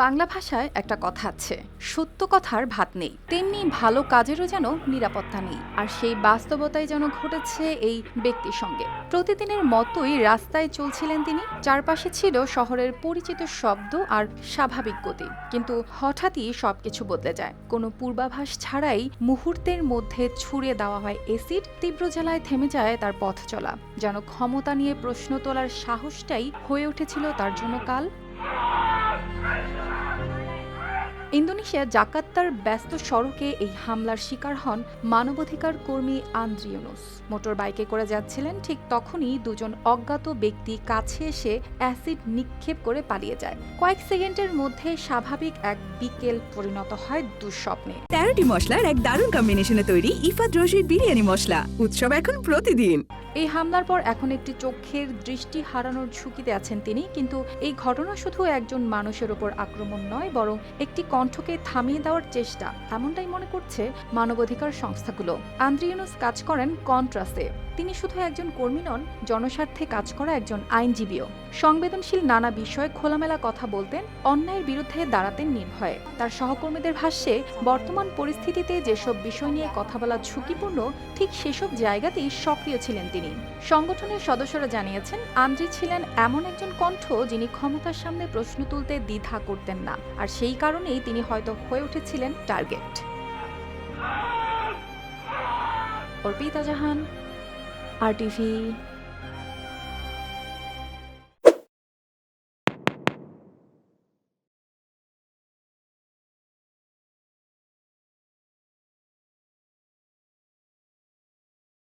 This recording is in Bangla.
বাংলা ভাষায় একটা কথা আছে, সত্য কথার ভাত নেই, তেমনি ভালো কাজেরও যেন নিরাপত্তা নেই। আর সেই বাস্তবতাই যেন ঘটেছে এই ব্যক্তির সঙ্গে। প্রতিদিনের মতোই রাস্তায় চলছিলেন তিনি, চারপাশে ছিল শহরের পরিচিত শব্দ আর স্বাভাবিক গতি। কিন্তু হঠাৎই সবকিছু বদলে যায়। কোনো পূর্বাভাস ছাড়াই মুহূর্তের মধ্যে ছুড়ে দেওয়া হয় এসিড, তীব্র জ্বালায় থেমে যায় তার পথ চলা। যেন ক্ষমতা নিয়ে প্রশ্ন তোলার সাহসটাই হয়ে উঠেছিল তার জন্য কাল। ইন্দোনেশিয়া জাকার্তার ব্যস্ত সড়কে এই হামলার শিকার হন মানবাধিকার কর্মী আন্দ্রি ইউনুস। মোটর বাইকে করে যাচ্ছিলেন, ঠিক তখনই দুজন অজ্ঞাত ব্যক্তি কাছে এসে অ্যাসিড নিক্ষেপ করে পালিয়ে যায়। কয়েক সেকেন্ডের মধ্যে স্বাভাবিক এক বিকেল পরিণত হয় দুঃস্বপ্নে। 13টি মশলার এক দারুণ কম্বিনেশনে তৈরি ইফাত রশিদ বিরিয়ানি মশলা। উৎসব এখন প্রতিদিন। এই হামলার পর এখন একটি চোখের দৃষ্টি হারানোর ঝুঁকিতে আছেন তিনি। কিন্তু এই ঘটনা শুধু একজন মানুষের ওপর আক্রমণ নয়, বরং একটি কণ্ঠকে থামিয়ে দেওয়ার চেষ্টা, এমনটাই মনে করছে মানবাধিকার সংস্থাগুলো। আন্দ্রি ইউনুস কাজ করেন কন্ট্রাসে। তিনি শুধু একজন কর্মী নন, জনস্বার্থে কাজ করা একজন আইনজীবীও। সংবেদনশীল নানা বিষয়ে খোলামেলা কথা বলতেন, অন্যায়ের বিরুদ্ধে দাঁড়াতেন নির্ভয়ে। তার সহকর্মীদের ভাষ্যে বর্তমান পরিস্থিতিতে যেসব বিষয় নিয়ে কথা বলা ঝুঁকিপূর্ণ, ঠিক সেসব জায়গাতেই সক্রিয় ছিলেন তিনি। সংগঠনের সদস্যরা জানিয়েছেন, আন্দ্রি ছিলেন এমন একজন কণ্ঠ যিনি ক্ষমতার সামনে প্রশ্ন তুলতে দ্বিধা করতেন না। আর সেই কারণেই তিনি হয়তো হয়ে উঠেছিলেন টার্গেট। অর্পিতা জাহান, RTV।